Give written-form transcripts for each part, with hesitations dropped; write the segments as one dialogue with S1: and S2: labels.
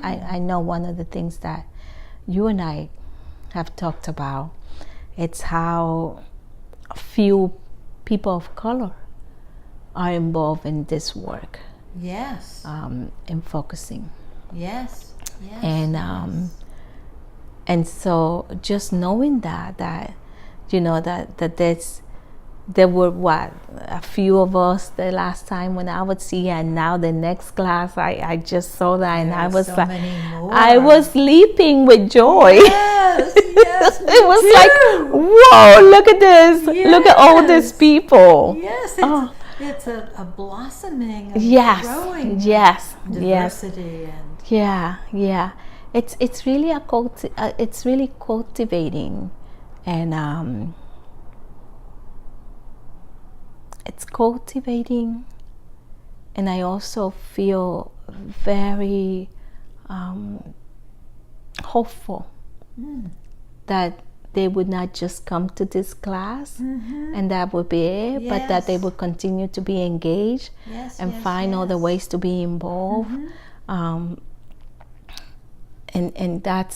S1: I know one of the things that you and I have talked about, it's how few people of color are involved in this work.
S2: Yes.
S1: In focusing.
S2: Yes. Yes.
S1: And so just knowing that you know that there were a few of us the last time when I would see, and now the next class I just saw that, and I was
S2: so
S1: like,
S2: many more.
S1: I was leaping with joy.
S2: Yes, yes.
S1: It was like, whoa, look at this.
S2: Yes.
S1: Look at all these people.
S2: Yes, it's a blossoming, growing, diversity, and
S1: yeah. It's really it's really cultivating, and it's cultivating, and I also feel very hopeful that they would not just come to this class and that would be it, but that they would continue to be engaged and find other ways to be involved. And that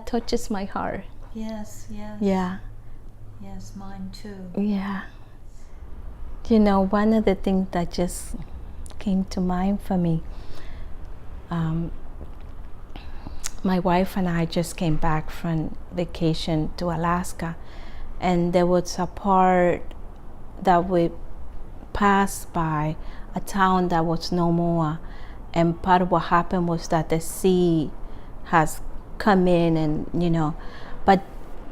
S1: touches my heart.
S2: Yes.
S1: Yeah.
S2: Yes, mine too.
S1: Yeah. You know, one of the things that just came to mind for me, my wife and I just came back from vacation to Alaska, and there was a part that we passed by a town that was no more, and part of what happened was that the sea has come in, and but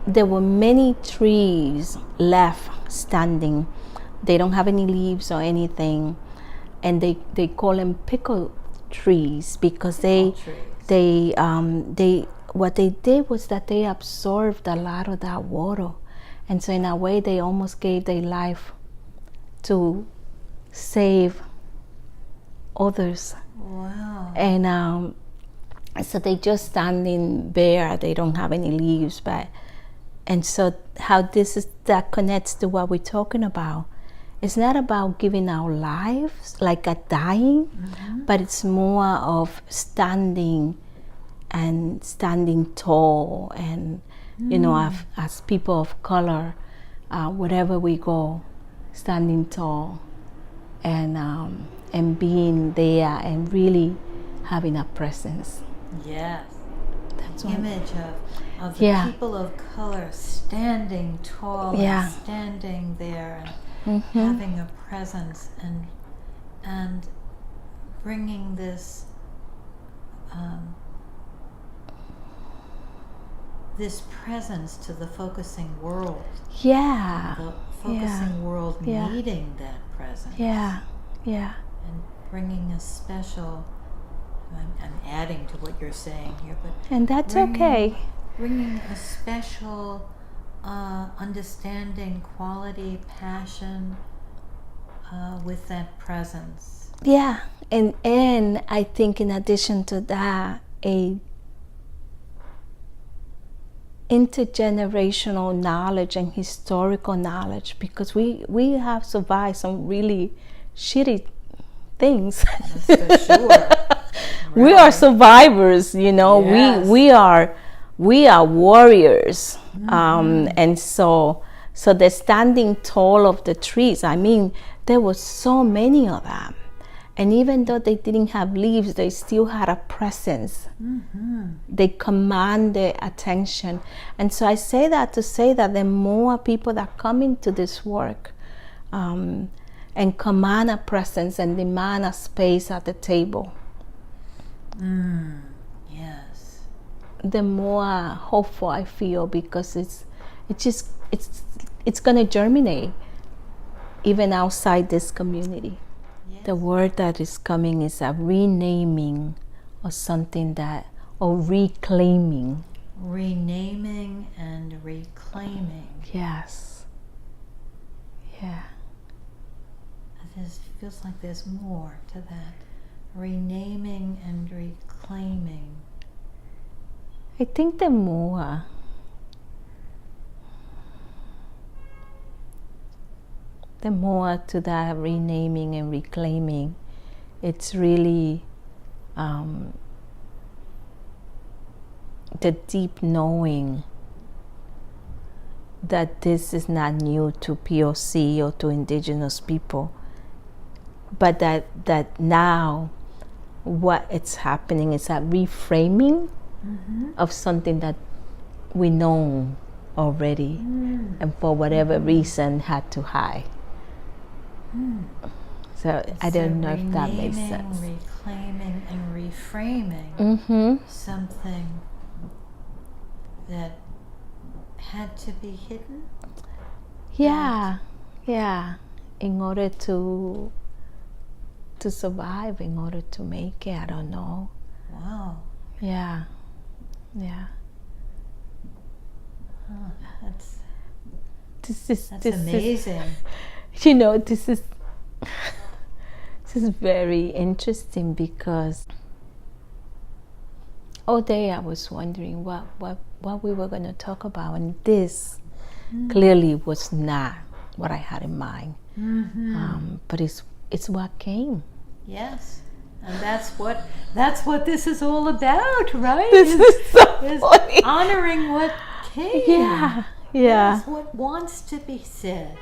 S1: there were many trees left standing. They don't have any leaves or anything, and they call them pickle trees because they what they did was that they absorbed a lot of that water, and so in a way they almost gave their life to save others.
S2: Wow.
S1: And so they just standing bare. They don't have any leaves, and so how that connects to what we're talking about. It's not about giving our lives like a dying, but it's more of standing tall, and as people of color, wherever we go, standing tall and being there and really having a presence.
S2: Yes.
S1: That's
S2: the
S1: one
S2: image of the people of color standing tall and standing there and having a presence and bringing this this presence to the focusing world.
S1: Yeah.
S2: The focusing world needing that presence.
S1: Yeah.
S2: And bringing a special, I'm adding to what you're saying here, but
S1: and that's okay.
S2: Bringing a special understanding, quality, passion with that presence.
S1: Yeah, and I think in addition to that, a intergenerational knowledge and historical knowledge, because we have survived some really shitty things.
S2: That's for sure. Right.
S1: We are survivors,
S2: Yes.
S1: we are warriors. And so the standing tall of the trees, I mean, there were so many of them, and even though they didn't have leaves, they still had a presence. They commanded attention. And so I say that to say that the more people that come into this work and command a presence and demand a space at the table,
S2: Yes,
S1: the more hopeful I feel, because it's gonna germinate even outside this community.
S2: yes.
S1: The word that is coming is a renaming or something or reclaiming.
S2: Renaming and reclaiming.
S1: Yes. Yeah.
S2: It feels like there's more to that. Renaming and reclaiming.
S1: I think the more to that renaming and reclaiming it's really the deep knowing that this is not new to POC or to indigenous people, but that now what it's happening is a reframing of something that we know already and for whatever reason had to hide. So I don't know if that makes sense.
S2: Reclaiming and reframing something that had to be hidden?
S1: Yeah. In order to survive, in order to make it, I don't know.
S2: Wow.
S1: Yeah.
S2: That's
S1: this
S2: amazing.
S1: This is very interesting because all day I was wondering what we were going to talk about, and this clearly was not what I had in mind. But it's what came.
S2: Yes, and that's what this is all about, right?
S1: This is so funny.
S2: Honoring what came.
S1: Yeah.
S2: That's what wants to be said.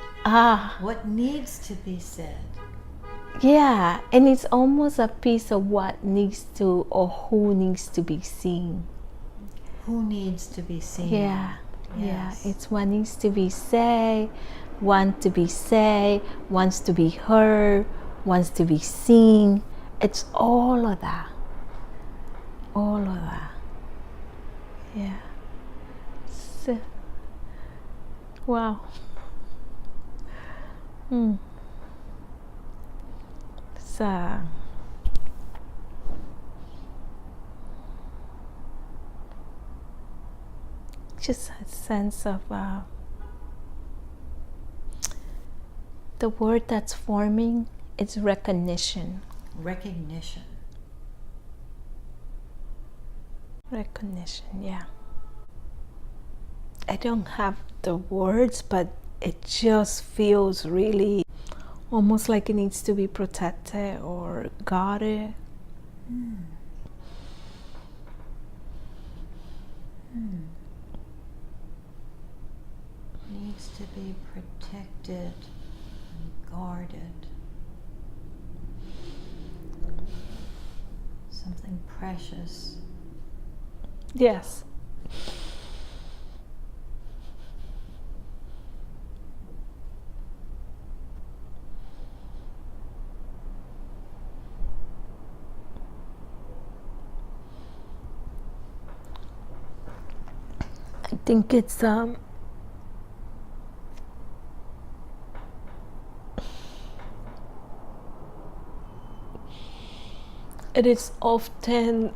S2: What needs to be said.
S1: Yeah, and it's almost a piece of what needs to, or who needs to be seen.
S2: Who needs to be seen?
S1: Yeah.
S2: Yes.
S1: Yeah, it's what needs to be said, wants to be said, wants to be heard, wants to be seen. It's all of that. Yeah. So, wow. So, just a sense of the word that's forming is recognition.
S2: Recognition,
S1: yeah. I don't have the words, but it just feels really almost like it needs to be protected or guarded.
S2: Needs to be protected and guarded. Something precious.
S1: Yes. I think it's it is often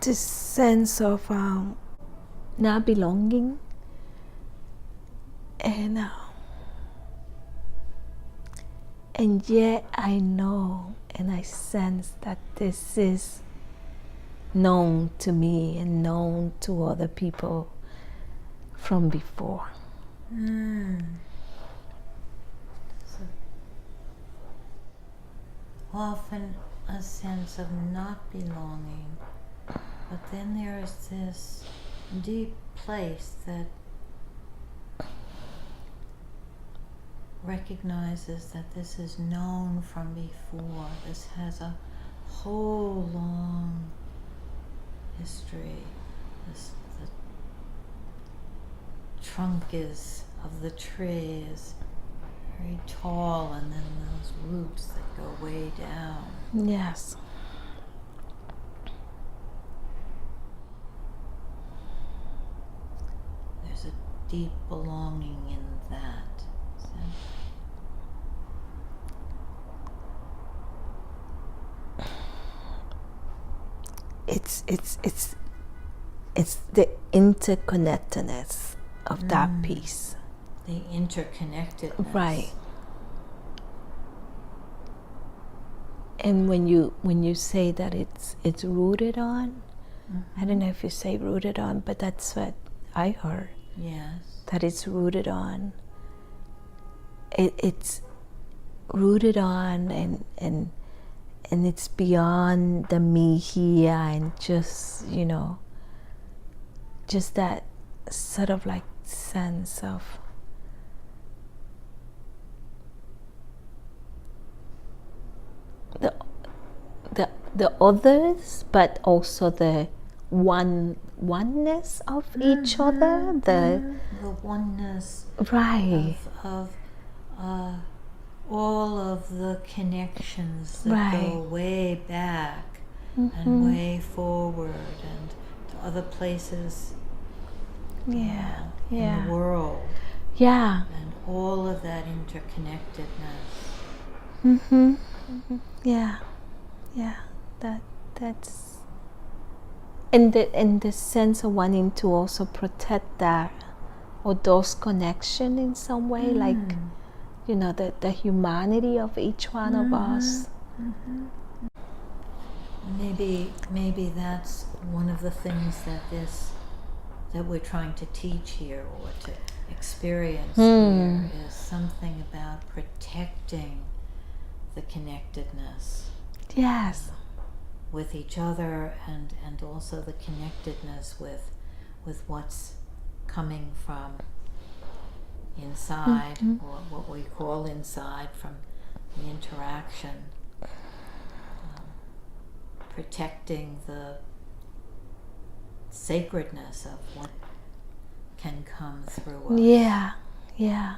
S1: this sense of not belonging, and yet I know and I sense that this is known to me and known to other people from before.
S2: So often a sense of not belonging, but then there is this deep place that recognizes that this is known from before. This has a whole long history. The trunk of the tree is very tall, and then those roots that go way down.
S1: Yes.
S2: There's a deep belonging in that.
S1: It's the interconnectedness of that piece.
S2: The interconnectedness.
S1: Right. And when you say that it's rooted on, I don't know if you say rooted on, but that's what I heard.
S2: Yes.
S1: That it's rooted on. It's rooted on, and it's beyond the me here, and just, you know, just that sort of like sense of the others, but also the oneness of each other, the
S2: oneness,
S1: right,
S2: of all of the connections that
S1: right,
S2: go way back and way forward and to other places in the world.
S1: Yeah.
S2: And all of that interconnectedness.
S1: Yeah. That's in the sense of wanting to also protect that, or those connections in some way, like, you know, the humanity of each one of us.
S2: Maybe that's one of the things that we're trying to teach here, or to experience here, is something about protecting the connectedness.
S1: Yes.
S2: With each other, and also the connectedness with what's coming from inside, or what we call inside, from the interaction. Protecting the sacredness of what can come through us.
S1: Yeah.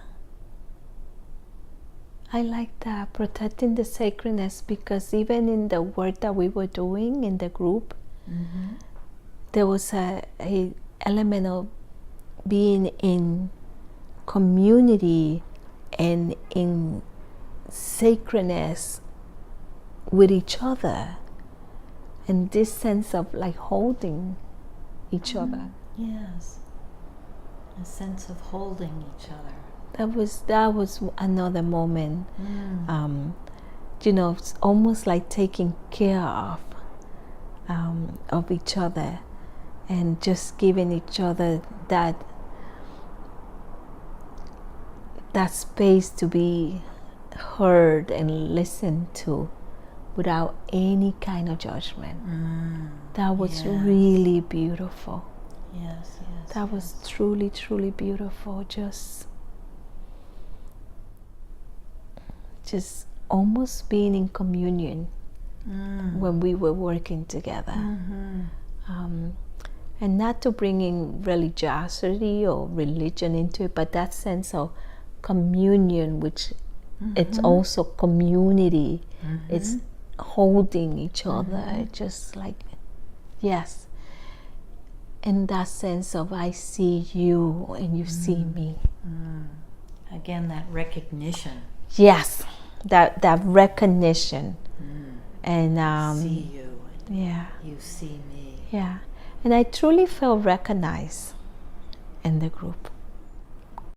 S1: I like that, protecting the sacredness, because even in the work that we were doing in the group, there was a element of being in community and in sacredness with each other, and this sense of like holding each other.
S2: Yes, a sense of holding each other.
S1: That was another moment. You know, it's almost like taking care of each other, and just giving each other that space to be heard and listened to without any kind of judgment. That was really beautiful.
S2: Yes.
S1: That was truly, truly beautiful. Just almost being in communion when we were working together. And not to bring in religiosity or religion into it, but that sense of communion, which it's also community. It's holding each other, just like, yes. And that sense of I see you and you see me.
S2: Again, that recognition.
S1: Yes, that recognition. And
S2: see you.
S1: Yeah.
S2: You see me.
S1: Yeah. And I truly felt recognized in the group.